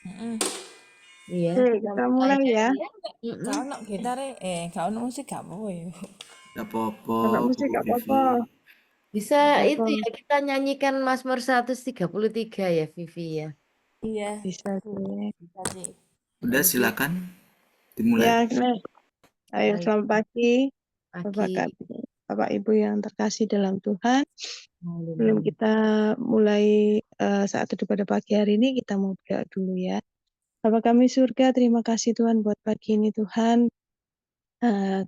Heeh. Iya, Oke, kita kita mulai mulai ya. nyanyi. Gak Mm-mm. ono gitare, gak ono musik gak apa-apa ya. Gak apa-apa, Kakak musik Bu gak Vivi. apa-apa. Bisa Gak apa-apa. itu ya, kita nyanyikan Mazmur 133 ya, Vivi ya. Iya, Bisa deh. bisa sih. Udah Oke, silakan dimulai. Ya, nah, ayo baik. selamat pagi. Pagi. Bapak Ibu yang terkasih dalam Tuhan. Sebelum Haleluya. kita mulai saat teduh pada pagi hari ini, kita mau berdoa dulu ya. Bapa kami surga, terima kasih Tuhan buat pagi ini Tuhan.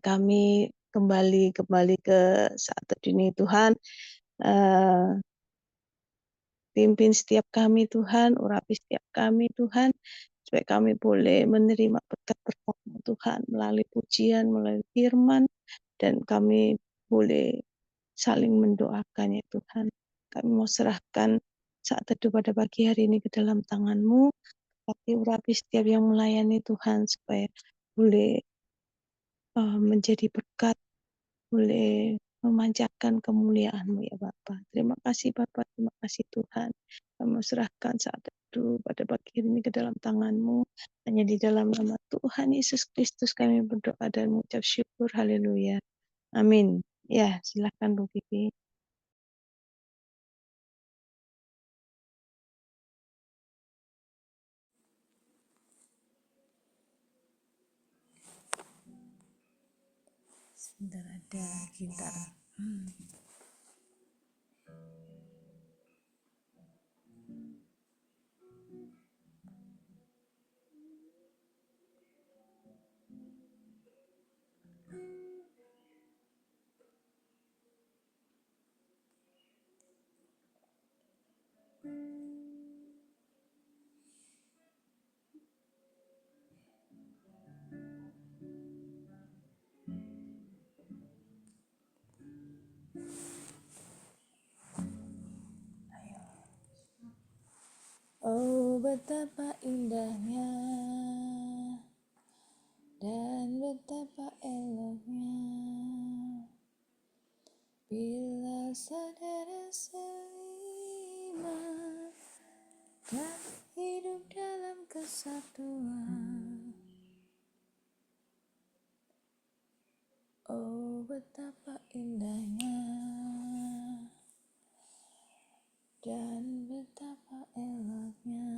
Kami kembali ke saat teduh ini Tuhan. Eh, Pimpin setiap kami Tuhan, urapi setiap kami Tuhan, supaya kami boleh menerima berkat-berkat-Mu Tuhan, melalui pujian, melalui firman, dan kami boleh saling mendoakan ya Tuhan. Kami mau serahkan saat teduh pada pagi hari ini ke dalam tangan-Mu, tapi urapi setiap yang melayani Tuhan, supaya boleh menjadi berkat, boleh memanjatkan kemuliaan-Mu ya Bapa. Terima kasih Bapa, terima kasih Tuhan. Kami serahkan saat teduh pada pagi ini ke dalam tangan-Mu. Hanya di dalam nama Tuhan Yesus Kristus kami berdoa dan mengucap syukur. Haleluya. Amin. Ya, silakan Bu Vivi. Sebentar ada gitar. Oh, betapa indahnya dan betapa eloknya bila saudara seiman dan hidup dalam kesatuan. Oh, betapa indahnya dan betapa eloknya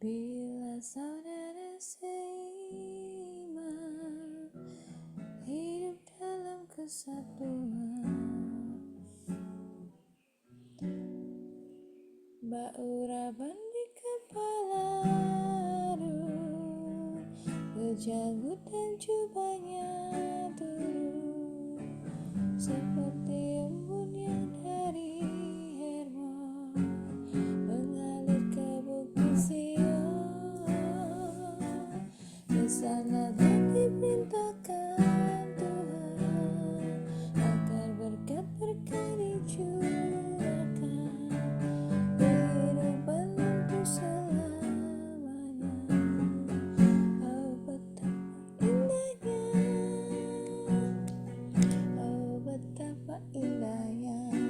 bila saudara seiman hidup dalam kesatuan. Bauraban di kepala berjanggut dan jubahnya turun seperti embunnya dari Hermon mengalir ke bukit Sion. Di sana dan diperintahkan Tuhan agar berkat-berkat dicurahkan kehidupan untuk selamanya. Oh, betapa indahnya, oh, betapa indahnya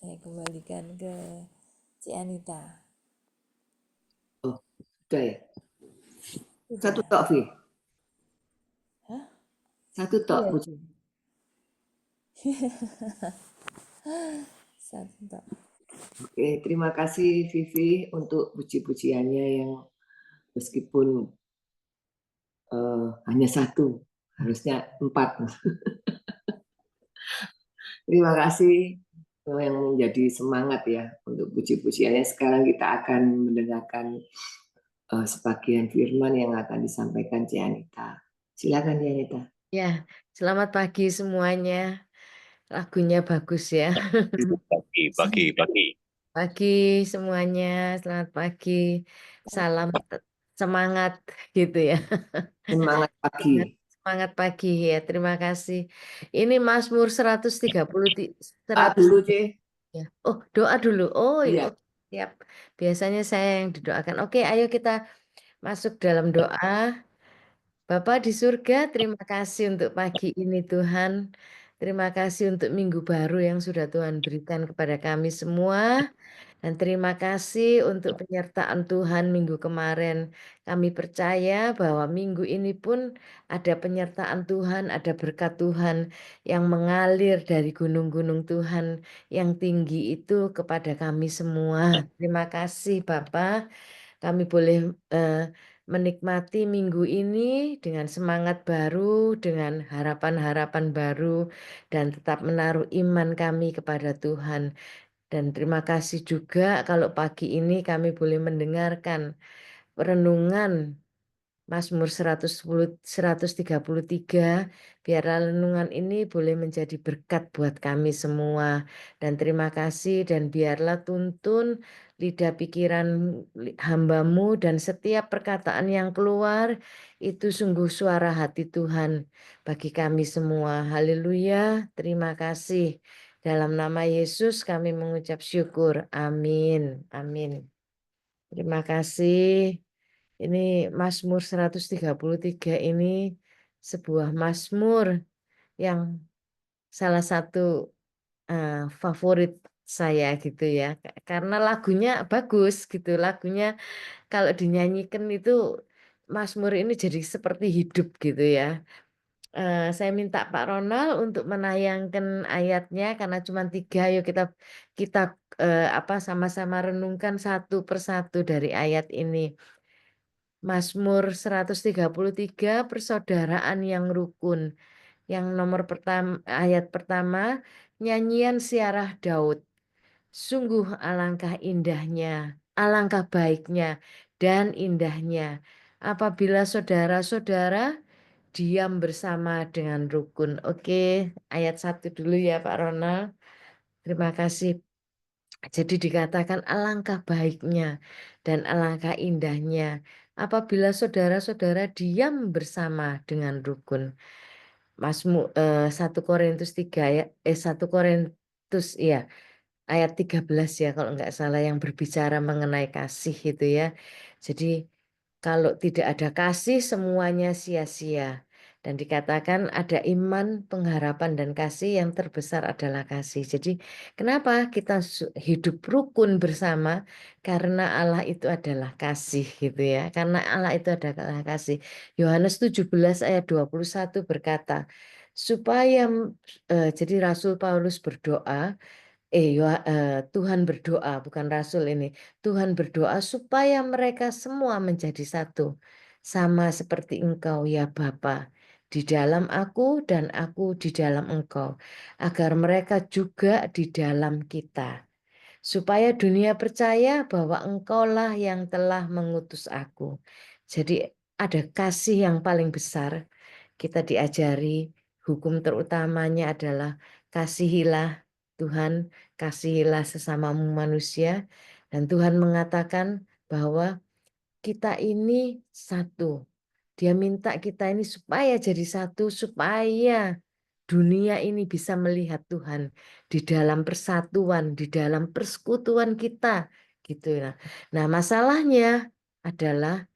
Saya kembalikan ke Ci Anita. Oh, udah ya. Satu Sudah. tok, Vi. Hah? Satu tok. Iya, puji. Ci. Satu tok. Oke, terima kasih Vivi untuk puji-pujiannya yang meskipun hanya satu, harusnya 4. Terima kasih yang menjadi semangat ya untuk puji-pujiannya. Sekarang kita akan mendengarkan sebagian firman yang akan disampaikan Cianita. Silakan Cianita. Ya, selamat pagi semuanya. Lagunya bagus ya. Pagi. Pagi semuanya, selamat pagi. Salam semangat gitu ya. Semangat pagi. Semangat pagi ya, terima kasih. Ini Mazmur 130 100 Dulu, C. ya. Oh, doa dulu. Oh, Iya. oh, siap. Biasanya saya yang didoakan. Oke, ayo kita masuk dalam doa. Bapa di surga, terima kasih untuk pagi ini Tuhan. Terima kasih untuk minggu baru yang sudah Tuhan berikan kepada kami semua. Dan terima kasih untuk penyertaan Tuhan minggu kemarin. Kami percaya bahwa minggu ini pun ada penyertaan Tuhan, ada berkat Tuhan yang mengalir dari gunung-gunung Tuhan yang tinggi itu kepada kami semua. Terima kasih Bapak. Kami boleh menikmati minggu ini dengan semangat baru, dengan harapan-harapan baru, dan tetap menaruh iman kami kepada Tuhan. Dan terima kasih juga kalau pagi ini kami boleh mendengarkan renungan Mazmur 133. Biarlah renungan ini boleh menjadi berkat buat kami semua. Dan terima kasih dan biarlah tuntun lidah pikiran hambamu dan setiap perkataan yang keluar itu sungguh suara hati Tuhan bagi kami semua. Haleluya, terima kasih. Dalam nama Yesus kami mengucap syukur. Amin. Amin. Terima kasih. Ini Mazmur 133 ini sebuah mazmur yang salah satu favorit saya gitu ya. Karena lagunya bagus gitu. Lagunya kalau dinyanyikan itu mazmur ini jadi seperti hidup gitu ya. Saya minta Pak Ronald untuk menayangkan ayatnya karena cuma 3. Yuk kita kita sama-sama renungkan satu persatu dari ayat ini. Mazmur 133 persaudaraan yang rukun. Yang nomor pertama, ayat pertama, nyanyian siarah Daud. Sungguh alangkah indahnya, alangkah baiknya dan indahnya apabila saudara-saudara diam bersama dengan rukun. Oke, ayat 1 dulu ya Pak Ronald. Terima kasih. Jadi dikatakan alangkah baiknya dan alangkah indahnya apabila saudara-saudara diam bersama dengan rukun. Mazmur 1 Korintus 3 ya 1 Korintus ya ayat 13 ya kalau nggak salah yang berbicara mengenai kasih itu ya. Jadi kalau tidak ada kasih semuanya sia-sia. Dan dikatakan ada iman, pengharapan, dan kasih yang terbesar adalah kasih. Jadi kenapa kita hidup rukun bersama? Karena Allah itu adalah kasih gitu ya. Karena Allah itu adalah kasih. Yohanes 17 ayat 21 berkata, supaya jadi Rasul Paulus berdoa, Tuhan berdoa, bukan Rasul ini. Tuhan berdoa supaya mereka semua menjadi satu. Sama seperti Engkau ya Bapa, di dalam aku dan aku di dalam Engkau. Agar mereka juga di dalam kita. Supaya dunia percaya bahwa Engkaulah yang telah mengutus aku. Jadi ada kasih yang paling besar. Kita diajari hukum terutamanya adalah kasihilah Tuhan, kasihilah sesamamu manusia. Dan Tuhan mengatakan bahwa kita ini satu. Dia minta kita ini supaya jadi satu, supaya dunia ini bisa melihat Tuhan di dalam persatuan, di dalam persekutuan kita. Gitu ya. Nah, masalahnya adalah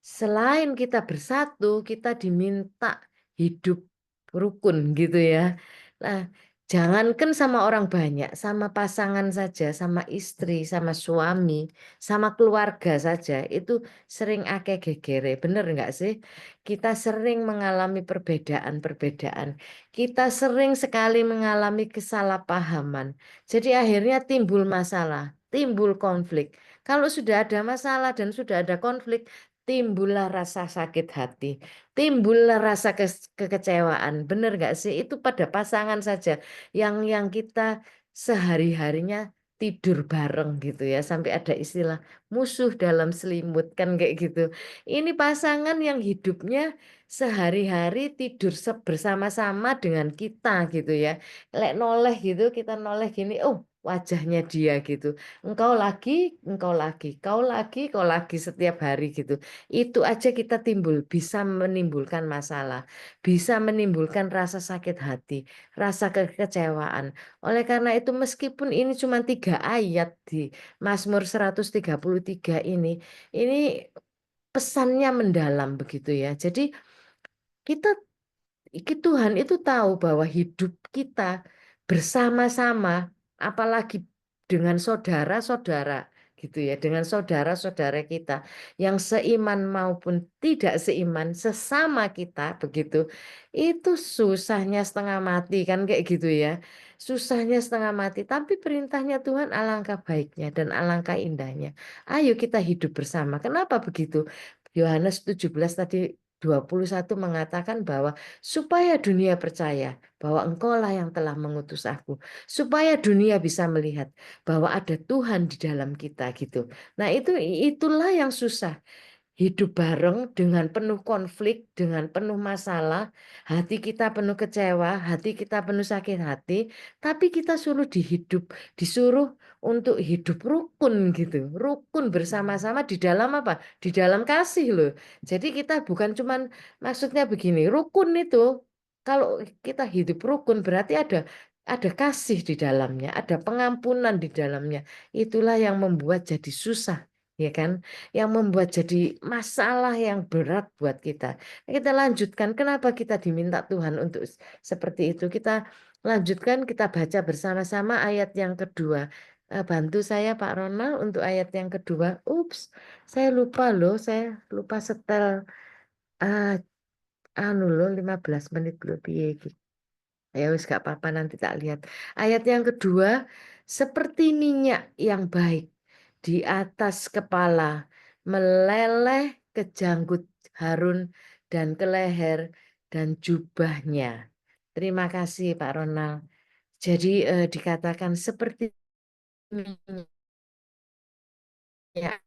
selain kita bersatu, kita diminta hidup rukun gitu ya. Nah, Jangankan sama orang banyak, sama pasangan saja, sama istri, sama suami, sama keluarga saja, itu sering akeh gegere. Bener nggak sih? Kita sering mengalami perbedaan-perbedaan. Kita sering sekali mengalami kesalahpahaman. Jadi akhirnya timbul masalah, timbul konflik. Kalau sudah ada masalah dan sudah ada konflik, timbullah rasa sakit hati, timbullah rasa kekecewaan. Bener nggak sih? Itu pada pasangan saja yang kita sehari-harinya tidur bareng gitu ya, sampai ada istilah musuh dalam selimut kan kayak gitu. Ini pasangan yang hidupnya sehari-hari tidur bersama-sama dengan kita gitu ya. Lek noleh gitu, kita noleh gini, oh wajahnya dia gitu. Engkau lagi, kau lagi setiap hari gitu. Itu aja kita bisa menimbulkan masalah, bisa menimbulkan rasa sakit hati, rasa kekecewaan. Oleh karena itu meskipun ini cuma 3 ayat di Mazmur 133 ini pesannya mendalam begitu ya. Jadi kita Tuhan itu tahu bahwa hidup kita bersama-sama, apalagi dengan saudara-saudara gitu ya, dengan saudara-saudara kita yang seiman maupun tidak seiman, sesama kita begitu, itu susahnya setengah mati kan kayak gitu ya. Susahnya setengah mati, tapi perintahnya Tuhan alangkah baiknya dan alangkah indahnya. Ayo kita hidup bersama. Kenapa begitu? Yohanes 17 tadi 21 mengatakan bahwa supaya dunia percaya bahwa engkaulah yang telah mengutus aku, supaya dunia bisa melihat bahwa ada Tuhan di dalam kita gitu. Nah, itulah yang susah. Hidup bareng dengan penuh konflik, dengan penuh masalah, hati kita penuh kecewa, hati kita penuh sakit hati, tapi kita disuruh untuk hidup rukun gitu, rukun bersama-sama di dalam apa? Di dalam kasih loh. Jadi kita bukan cuman maksudnya begini, rukun itu kalau kita hidup rukun berarti ada kasih di dalamnya, ada pengampunan di dalamnya. Itulah yang membuat jadi susah, ya kan? Yang membuat jadi masalah yang berat buat kita. Kita lanjutkan, kenapa kita diminta Tuhan untuk seperti itu? Kita lanjutkan, kita baca bersama-sama ayat yang kedua. Bantu saya Pak Ronald untuk ayat yang kedua. Ups, saya lupa loh, saya lupa setel ah, anu loh 15 menit lebih gitu. Ya wis gak apa-apa nanti tak lihat. Ayat yang kedua, seperti minyak yang baik di atas kepala, meleleh ke janggut Harun dan ke leher dan jubahnya. Terima kasih Pak Ronald. Jadi dikatakan seperti minyak.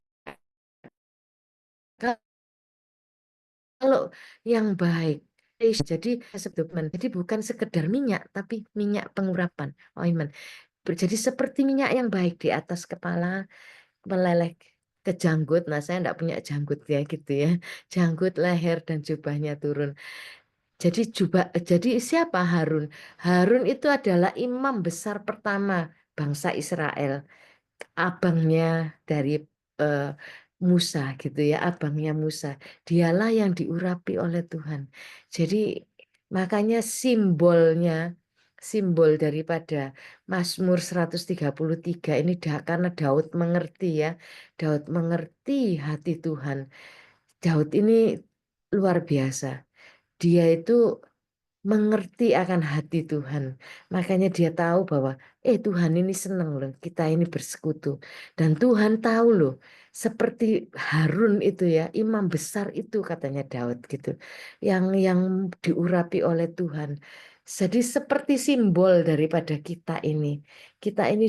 Kalau yang baik, jadi sebetulnya, jadi bukan sekedar minyak, tapi minyak pengurapan, ointment. Jadi seperti minyak yang baik di atas kepala, meleleh ke janggut. Nah, saya enggak punya janggut ya gitu ya. Janggut, leher, dan jubahnya turun. Jadi siapa Harun? Harun itu adalah imam besar pertama bangsa Israel, abangnya dari eh, Musa gitu ya, abangnya Musa. Dialah yang diurapi oleh Tuhan. Jadi makanya simbol daripada Mazmur 133 ini karena Daud mengerti ya. Daud mengerti hati Tuhan. Daud ini luar biasa. Dia itu mengerti akan hati Tuhan. Makanya dia tahu bahwa Tuhan ini senang loh kita ini bersekutu. Dan Tuhan tahu loh seperti Harun itu ya, imam besar itu katanya Daud gitu. Yang diurapi oleh Tuhan. Jadi seperti simbol daripada kita ini. Kita ini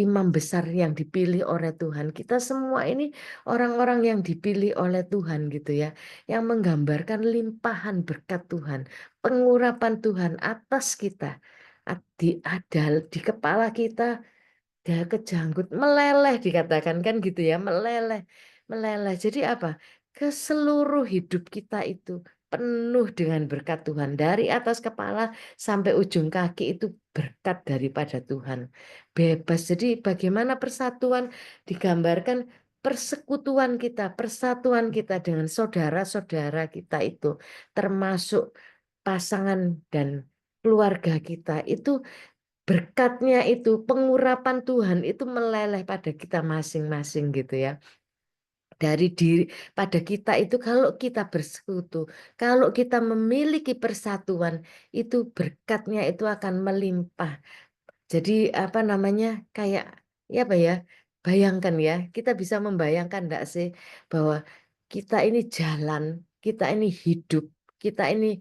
imam besar yang dipilih oleh Tuhan. Kita semua ini orang-orang yang dipilih oleh Tuhan gitu ya, yang menggambarkan limpahan berkat Tuhan, pengurapan Tuhan atas kita. Di kepala kita dia kejanggut meleleh dikatakan kan gitu ya, meleleh. Jadi apa? Ke seluruh hidup kita itu penuh dengan berkat Tuhan, dari atas kepala sampai ujung kaki itu berkat daripada Tuhan. Bebas. Jadi bagaimana persatuan digambarkan, persatuan kita dengan saudara-saudara kita itu termasuk pasangan dan keluarga kita itu berkatnya itu, pengurapan Tuhan itu meleleh pada kita masing-masing gitu ya. Dari diri pada kita itu kalau kita bersekutu, kalau kita memiliki persatuan, itu berkatnya itu akan melimpah. Jadi apa namanya kayak ya apa ya? Bayangkan ya, kita bisa membayangkan enggak sih bahwa kita ini jalan, kita ini hidup, kita ini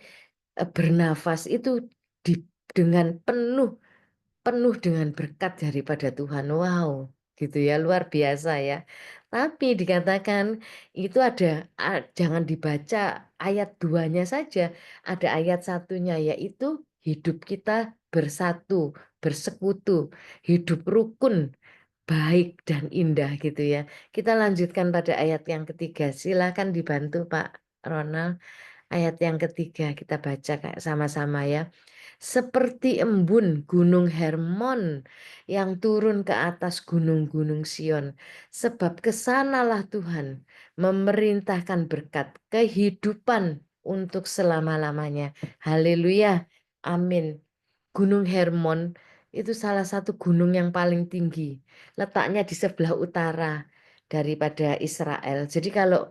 bernafas itu di, dengan penuh dengan berkat daripada Tuhan. Wow, gitu ya, luar biasa ya. Tapi dikatakan itu ada, jangan dibaca ayat 2-nya saja, ada ayat 1-nya yaitu hidup kita bersatu, bersekutu, hidup rukun, baik dan indah gitu ya. Kita lanjutkan pada ayat yang ketiga. Silakan dibantu Pak Ronald. Ayat yang ketiga kita baca kayak sama-sama ya. Seperti embun gunung Hermon yang turun ke atas gunung-gunung Sion. Sebab kesanalah Tuhan memerintahkan berkat kehidupan untuk selama-lamanya. Haleluya. Amin. Gunung Hermon itu salah satu gunung yang paling tinggi. Letaknya di sebelah utara daripada Israel. Jadi kalau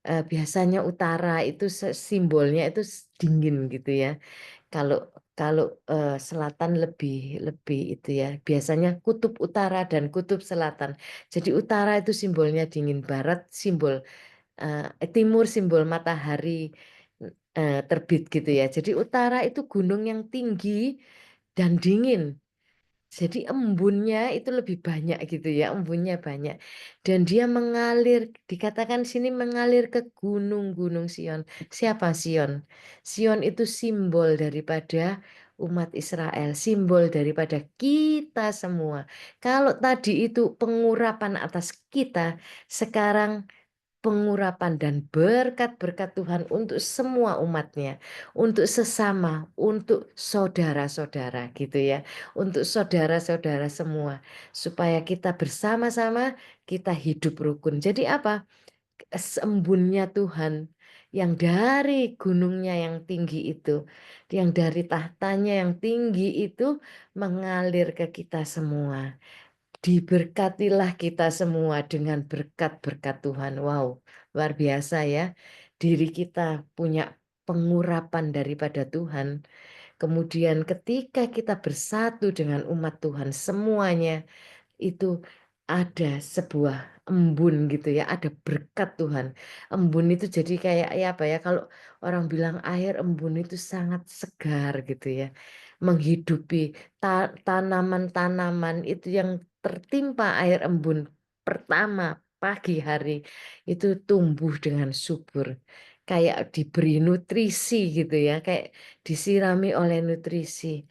biasanya utara itu simbolnya itu dingin gitu ya. Kalau kalau selatan lebih lebih itu ya. Biasanya kutub utara dan kutub selatan. Jadi utara itu simbolnya dingin, barat simbol timur simbol matahari terbit gitu ya. Jadi utara itu gunung yang tinggi dan dingin. Jadi embunnya itu lebih banyak gitu ya, embunnya banyak. Dan dia mengalir, dikatakan sini mengalir ke gunung-gunung Sion. Siapa Sion? Sion itu simbol daripada umat Israel, simbol daripada kita semua. Kalau tadi itu pengurapan atas kita, sekarang pengurapan dan berkat-berkat Tuhan untuk semua umatnya, untuk sesama, untuk saudara-saudara gitu ya, untuk saudara-saudara semua, supaya kita bersama-sama kita hidup rukun. Jadi apa? Embunnya Tuhan yang dari gunungnya yang tinggi itu, yang dari tahtanya yang tinggi itu mengalir ke kita semua. Diberkatilah kita semua dengan berkat-berkat Tuhan. Wow, luar biasa ya. Diri kita punya pengurapan daripada Tuhan. Kemudian ketika kita bersatu dengan umat Tuhan semuanya itu ada sebuah embun gitu ya, ada berkat Tuhan. Embun itu jadi kayak ya apa ya, kalau orang bilang air embun itu sangat segar gitu ya, menghidupi tanaman-tanaman itu yang tertimpa air embun pertama pagi hari itu tumbuh dengan subur, kayak diberi nutrisi gitu ya, kayak disirami oleh nutrisi.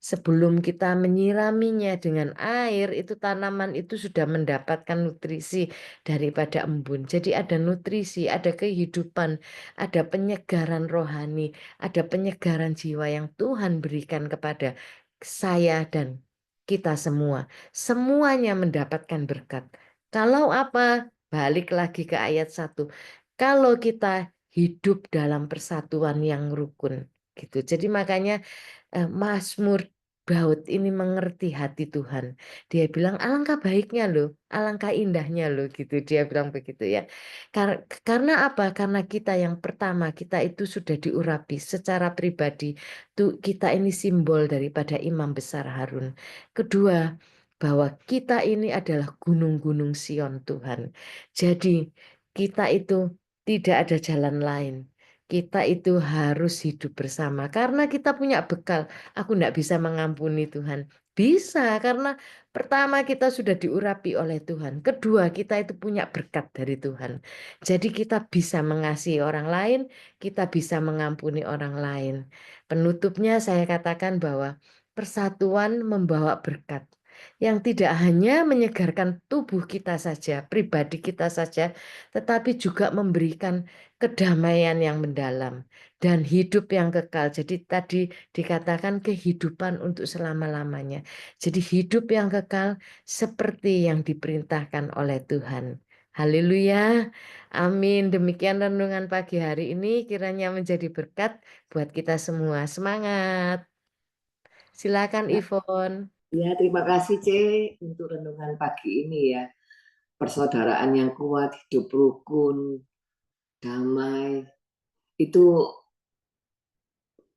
Sebelum kita menyiraminya dengan air, itu tanaman itu sudah mendapatkan nutrisi daripada embun. Jadi ada nutrisi, ada kehidupan, ada penyegaran rohani, ada penyegaran jiwa yang Tuhan berikan kepada saya dan kita semua. Semuanya mendapatkan berkat. Kalau apa? Balik lagi ke ayat 1. Kalau kita hidup dalam persatuan yang rukun gitu. Jadi makanya Mazmur Daud ini mengerti hati Tuhan. Dia bilang alangkah baiknya loh, alangkah indahnya loh gitu. Dia bilang begitu ya. Karena apa? Karena kita yang pertama, kita itu sudah diurapi secara pribadi. Tuh kita ini simbol daripada Imam Besar Harun. Kedua, bahwa kita ini adalah gunung-gunung Sion Tuhan. Jadi kita itu tidak ada jalan lain. Kita itu harus hidup bersama karena kita punya bekal. Aku tidak bisa mengampuni Tuhan. Bisa karena pertama kita sudah diurapi oleh Tuhan. Kedua kita itu punya berkat dari Tuhan. Jadi kita bisa mengasihi orang lain, kita bisa mengampuni orang lain. Penutupnya saya katakan bahwa persatuan membawa berkat. Yang tidak hanya menyegarkan tubuh kita saja, pribadi kita saja, tetapi juga memberikan kedamaian yang mendalam dan hidup yang kekal. Jadi tadi dikatakan kehidupan untuk selama-lamanya. Jadi hidup yang kekal seperti yang diperintahkan oleh Tuhan. Haleluya. Amin. Demikian renungan pagi hari ini kiranya menjadi berkat buat kita semua. Semangat. Silakan Ivon. Ya, terima kasih C untuk renungan pagi ini ya. Persaudaraan yang kuat, hidup rukun, damai, itu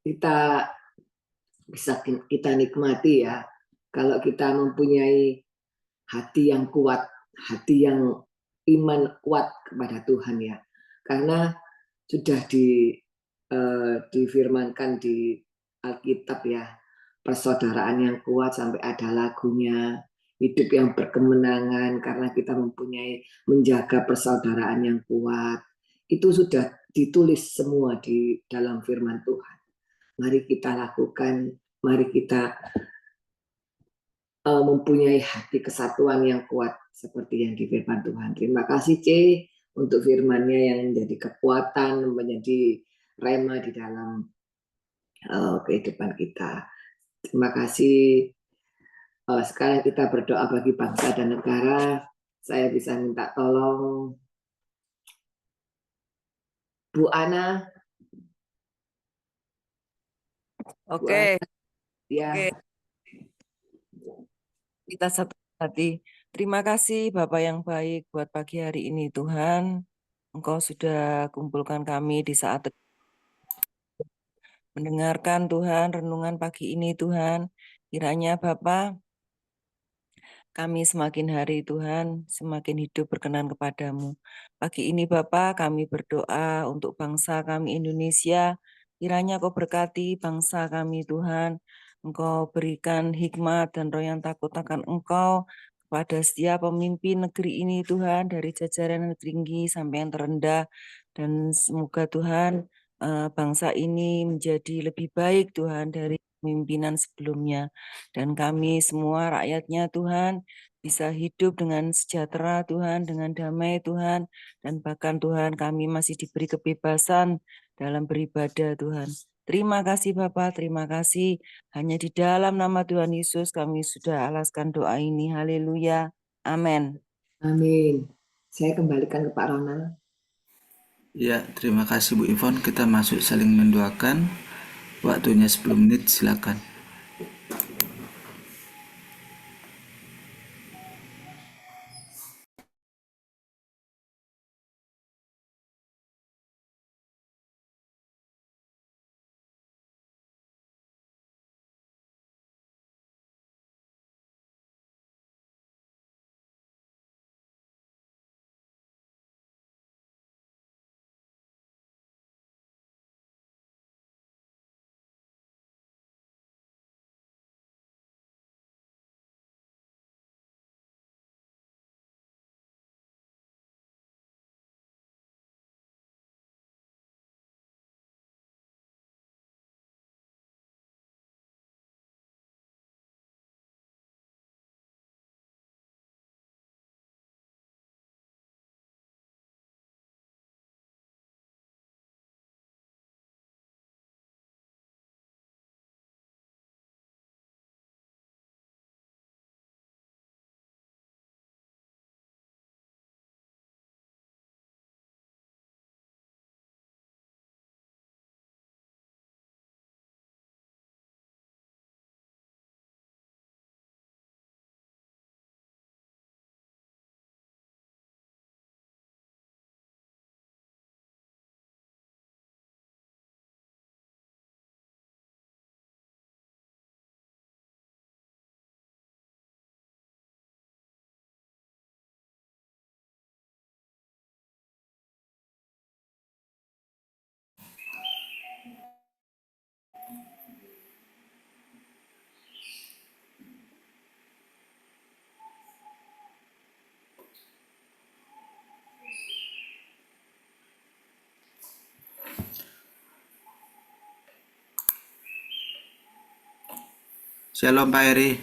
kita bisa kita nikmati ya. Kalau kita mempunyai hati yang kuat, hati yang iman kuat kepada Tuhan ya. Karena sudah difirmankan di Alkitab ya, persaudaraan yang kuat sampai ada lagunya, hidup yang berkemenangan karena kita mempunyai menjaga persaudaraan yang kuat. Itu sudah ditulis semua di dalam firman Tuhan. Mari kita lakukan, mari kita mempunyai hati kesatuan yang kuat seperti yang di firman Tuhan. Terima kasih C untuk firman-Nya yang menjadi kekuatan, menjadi rema di dalam kehidupan kita. Terima kasih. Sekarang kita berdoa bagi bangsa dan negara. Saya bisa minta tolong Bu Ana. Oke, Ya. oke. Kita satu hati. Terima kasih Bapak yang baik buat pagi hari ini Tuhan. Engkau sudah kumpulkan kami di saat mendengarkan Tuhan renungan pagi ini Tuhan. Kiranya Bapak kami semakin hari Tuhan, semakin hidup berkenan kepadamu. Pagi ini Bapak kami berdoa untuk bangsa kami Indonesia. Kiranya Kau berkati bangsa kami Tuhan. Engkau berikan hikmat dan roh yang takut akan Engkau kepada setiap pemimpin negeri ini Tuhan, dari jajaran yang tinggi sampai yang terendah. Dan semoga Tuhan bangsa ini menjadi lebih baik Tuhan dari pemimpinan sebelumnya. Dan kami semua rakyatnya Tuhan bisa hidup dengan sejahtera Tuhan, dengan damai Tuhan. Dan bahkan Tuhan kami masih diberi kebebasan dalam beribadah Tuhan. Terima kasih Bapak, terima kasih. Hanya di dalam nama Tuhan Yesus kami sudah alaskan doa ini. Haleluya. Amin. Amin. Saya kembalikan ke Pak Ronald. Ya, terima kasih Bu Ivon. Kita masuk saling mendoakan. Waktunya 10 menit, silakan. Shalom Pak Eri.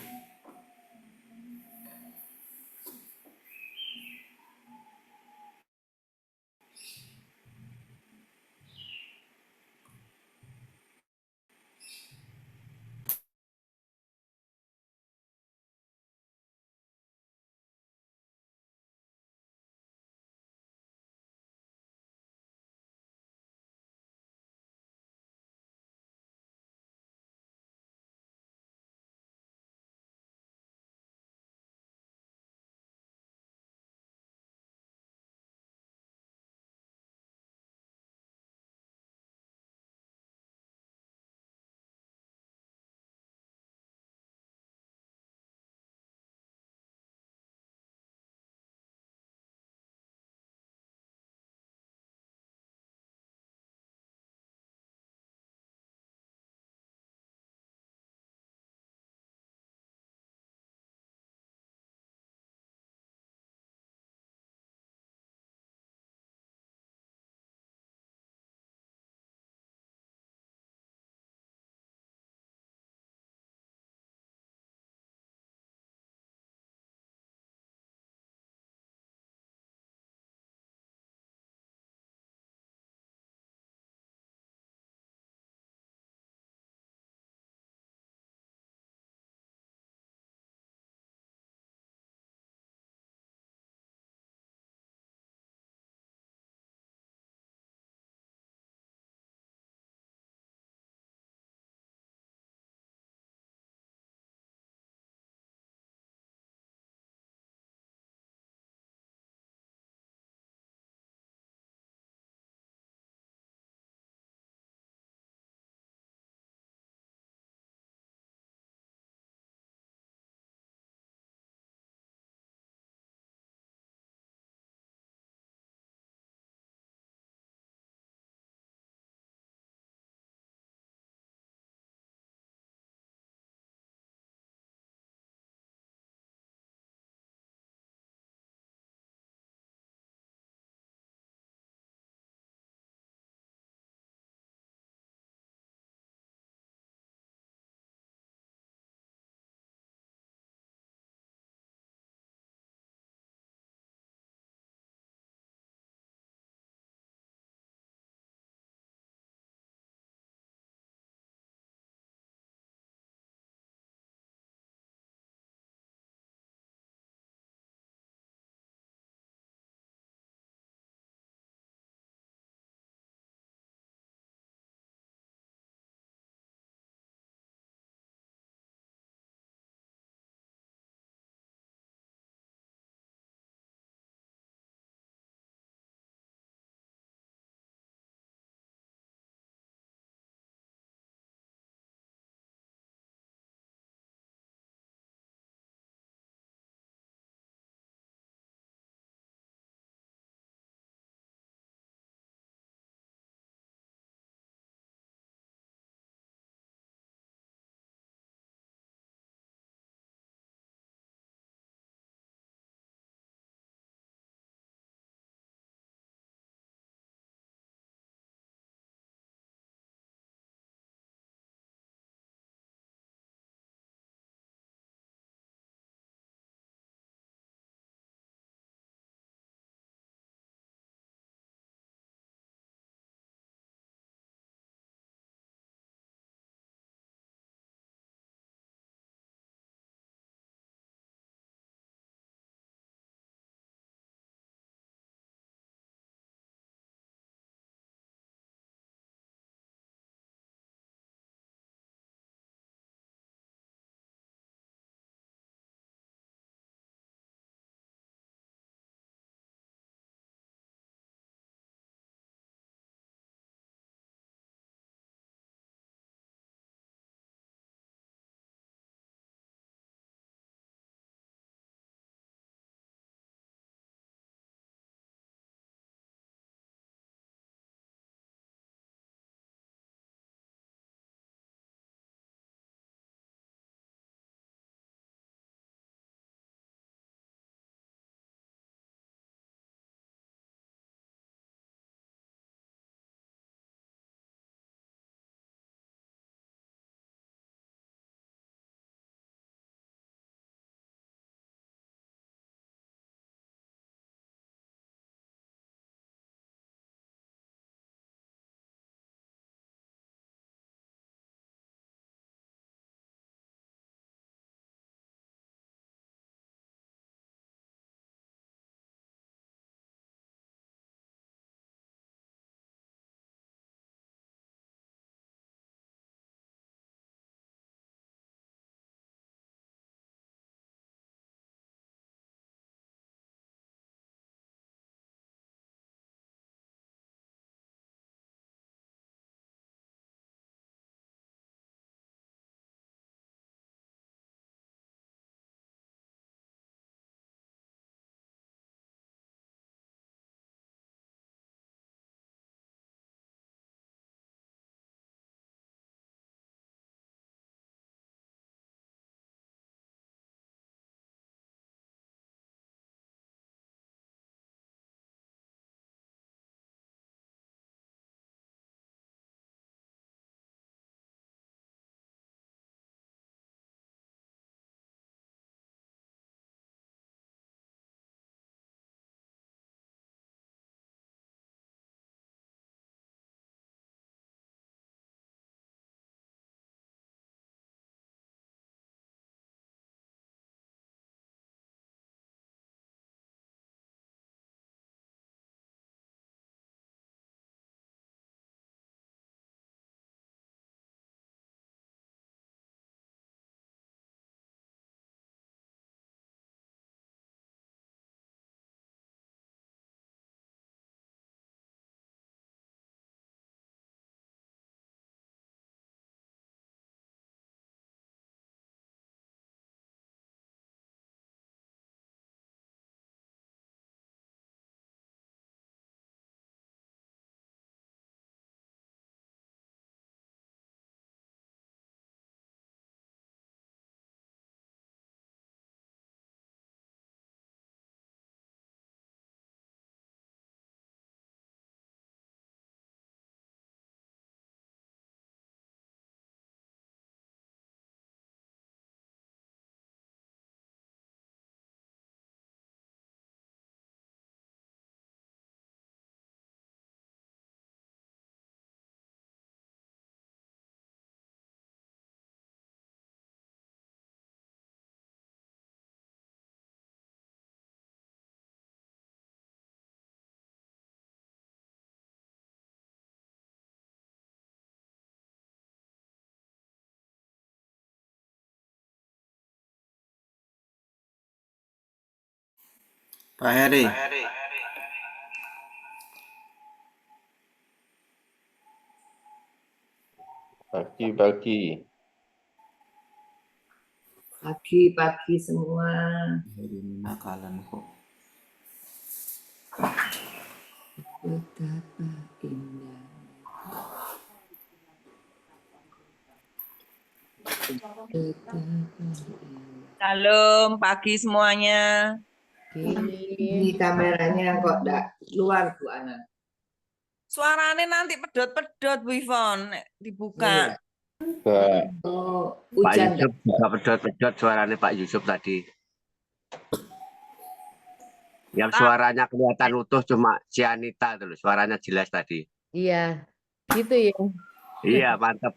Pak Heri. Bagi. Pagi-pagi semua. Heri ini nakalan kok. Betapa indah. Shalom pagi semuanya. Ini kameranya kok enggak keluar Bu Ana. Suaranya nanti pedot-pedot Bu Ivon dibuka. Iya. Pak Oh, Pak hujan Yusuf juga pedot-pedot suaranya Pak Yusuf tadi. Yang suaranya kelihatan utuh cuma si Anita tuh, suaranya jelas tadi. Iya, gitu ya. Iya, mantap.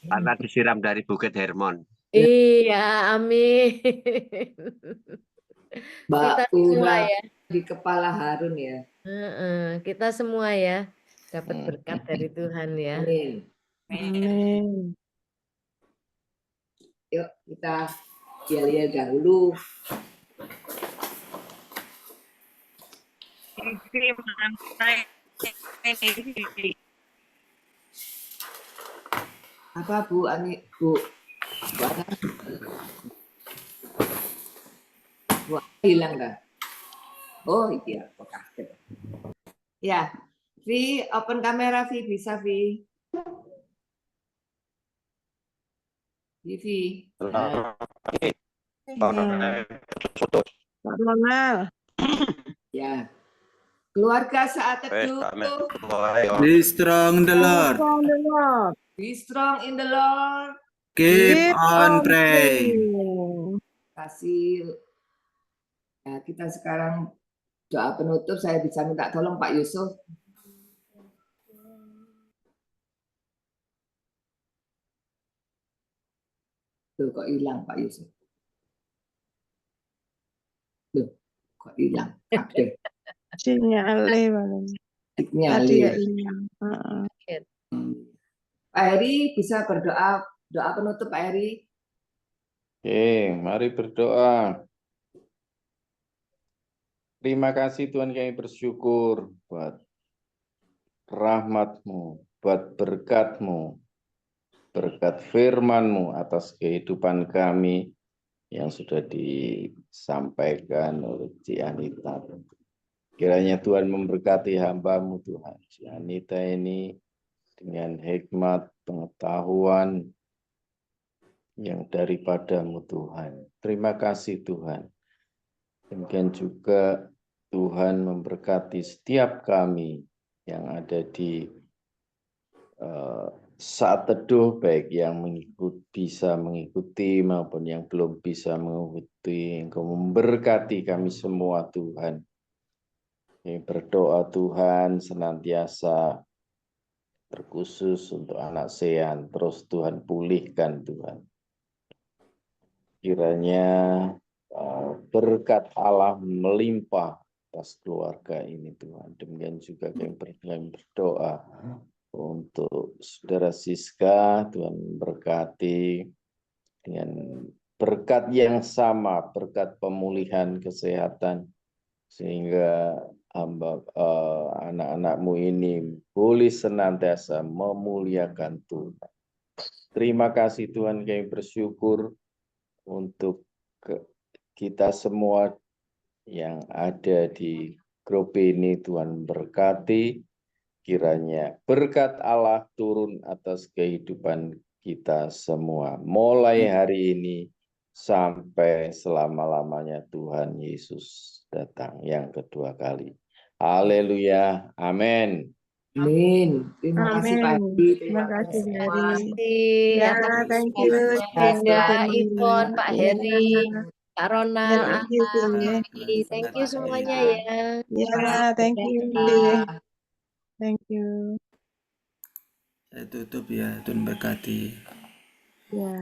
Karena disiram dari Bukit Hermon. Iya, amin. Mbak Kita semua Ura ya. di kepala Harun ya. Kita semua ya dapat berkat dari Tuhan ya. Amin. Amin. Yuk kita yel-yel dahulu. Apa Bu Ani? Bu Ana? Bu Ana hilang dah. Oh iya, kaget. Ya, Vi, open kamera Vi, bisa Vi. Vi. Nah, Pak Ronald. ya. Keluarga saat teduh. Be strong the Lord. Be strong in the Lord. Keep on praying. Kasih. Ya, kita sekarang doa penutup. Saya bisa minta tolong Pak Yusuf. Tuh, kok hilang Pak Yusuf? Tuh, kok hilang? Oke. Sinyale paling. Tadi ya hilang. Pak Heri bisa berdoa, doa penutup Pak Heri. Oke, mari berdoa. Terima kasih Tuhan, kami bersyukur buat rahmat-Mu, buat berkat-Mu, berkat firman-Mu atas kehidupan kami yang sudah disampaikan oleh Ci Anita. Kiranya Tuhan memberkati hamba-Mu Tuhan. Ci Anita ini dengan hikmat, pengetahuan yang daripada-Mu Tuhan. Terima kasih Tuhan. Demikian juga Tuhan memberkati setiap kami yang ada di saat teduh, baik yang bisa mengikuti maupun yang belum bisa mengikuti. Engkau memberkati kami semua Tuhan. Kami berdoa Tuhan senantiasa terkhusus untuk anak Sean, terus Tuhan pulihkan Tuhan. Kiranya berkat Allah melimpah atas keluarga ini Tuhan. Demikian juga kami berdoa untuk saudara Siska, Tuhan memberkati dengan berkat yang sama, berkat pemulihan kesehatan, sehingga anak-anak-Mu ini boleh senantiasa memuliakan Tuhan. Terima kasih Tuhan, kami bersyukur untuk kita semua yang ada di grup ini. Tuhan berkati, kiranya berkat Allah turun atas kehidupan kita semua, mulai hari ini sampai selama-lamanya Tuhan Yesus datang yang kedua kali. Haleluya, amin. Amin. Terima kasih Pak Heri. Terima kasih Terima Heri. kasih Ya, atas thank you. Dinda, Ivon, Pak Heri, Pak Ronald, Thank you, Ami. Thank you semuanya ya. Ya, thank you. Thank you. Saya tutup ya, Tuhan berkati. Ya.